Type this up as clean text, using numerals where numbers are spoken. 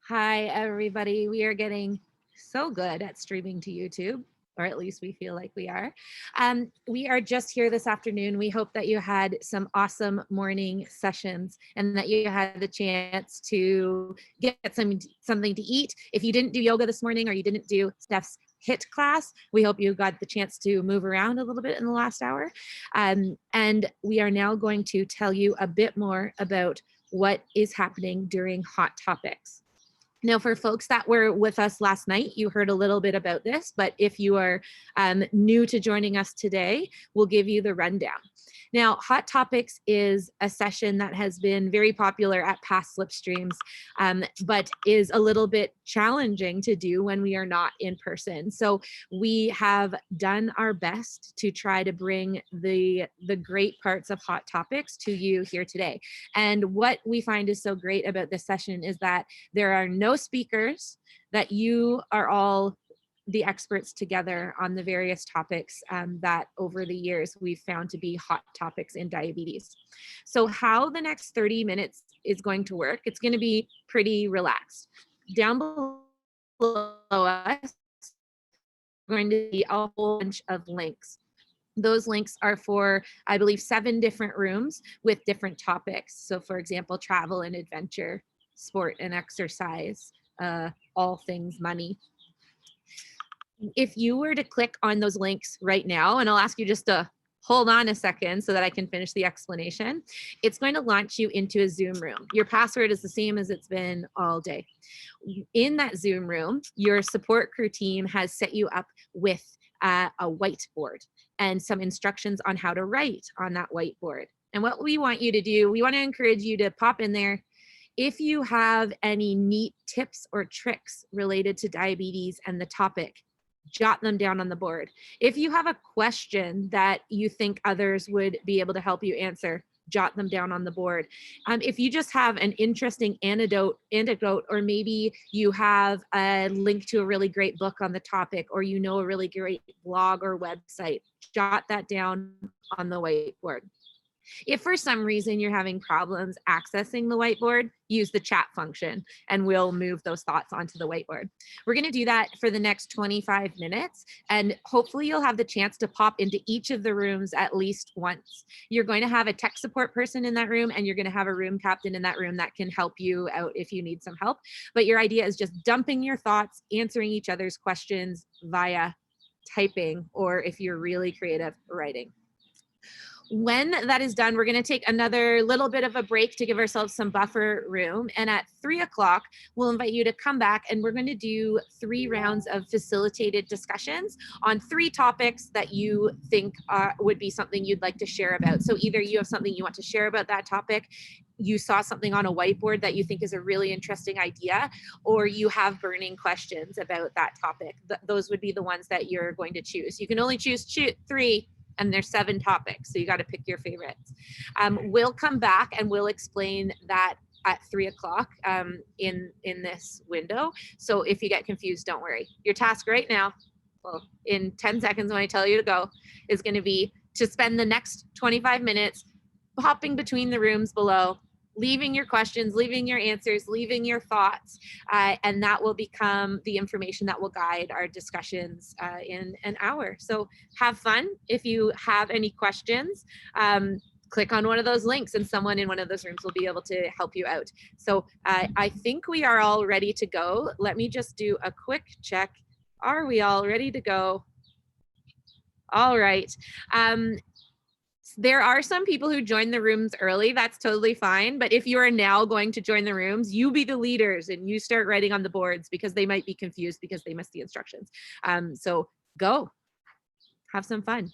Hi, everybody. We are getting so good at streaming to YouTube, or at least we feel like we are. We are just here this afternoon. We hope that you had some awesome morning sessions and that you had the chance to get something to eat. If you didn't do yoga this morning or you didn't do Steph's HIIT class, we hope you got the chance to move around a little bit in the last hour. And we are now going to tell you a bit more about what is happening during Hot Topics. Now, for folks that were with us last night, you heard a little bit about this, but if you are new to joining us today, we'll give you the rundown. Now, Hot Topics is a session that has been very popular at past slipstreams, but is a little bit challenging to do when we are not in person. So we have done our best to try to bring the great parts of Hot Topics to you here today. And what we find is so great about this session is that there are no speakers, that you are all the experts together on the various topics that over the years we've found to be hot topics in diabetes. So how the next 30 minutes is going to work, it's going to be pretty relaxed. Down below us, going to be a whole bunch of links. Those links are for, I believe, 7 different rooms with different topics. So for example, travel and adventure, sport and exercise, all things money. If you were to click on those links right now, and I'll ask you just to hold on a second so that I can finish the explanation, it's going to launch you into a Zoom room. Your password is the same as it's been all day. In that Zoom room, your support crew team has set you up with a whiteboard and some instructions on how to write on that whiteboard. And what we want you to do, we want to encourage you to pop in there. If you have any neat tips or tricks related to diabetes and the topic, jot them down on the board. If you have a question that you think others would be able to help you answer, jot them down on the board. If you just have an interesting anecdote, or maybe you have a link to a really great book on the topic, or you know a really great blog or website, jot that down on the whiteboard. If for some reason you're having problems accessing the whiteboard, use the chat function and we'll move those thoughts onto the whiteboard. We're going to do that for the next 25 minutes, and hopefully you'll have the chance to pop into each of the rooms at least once. You're going to have a tech support person in that room, and you're going to have a room captain in that room that can help you out if you need some help. But your idea is just dumping your thoughts, answering each other's questions via typing, or if you're really creative, writing. When that is done, we're going to take another little bit of a break to give ourselves some buffer room. And at 3 o'clock, we'll invite you to come back, and we're going to do 3 rounds of facilitated discussions on 3 topics that you think would be something you'd like to share about. So either you have something you want to share about that topic, you saw something on a whiteboard that you think is a really interesting idea, or you have burning questions about that topic. Those would be the ones that you're going to choose. You can only choose 3, and there's 7 topics, so you got to pick your favorites. We'll come back and we'll explain that at 3 o'clock in this window. So if you get confused, don't worry. Your task right now, well, in 10 seconds when I tell you to go, is going to be to spend the next 25 minutes hopping between the rooms below, leaving your questions, leaving your answers, leaving your thoughts, and that will become the information that will guide our discussions in an hour. So have fun. If you have any questions, click on one of those links and someone in one of those rooms will be able to help you out. So I think we are all ready to go. Let me just do a quick check. Are we all ready to go? All right. There are some people who join the rooms early. That's totally fine. But if you are now going to join the rooms, you be the leaders and you start writing on the boards, because they might be confused because they missed the instructions. So go, have some fun.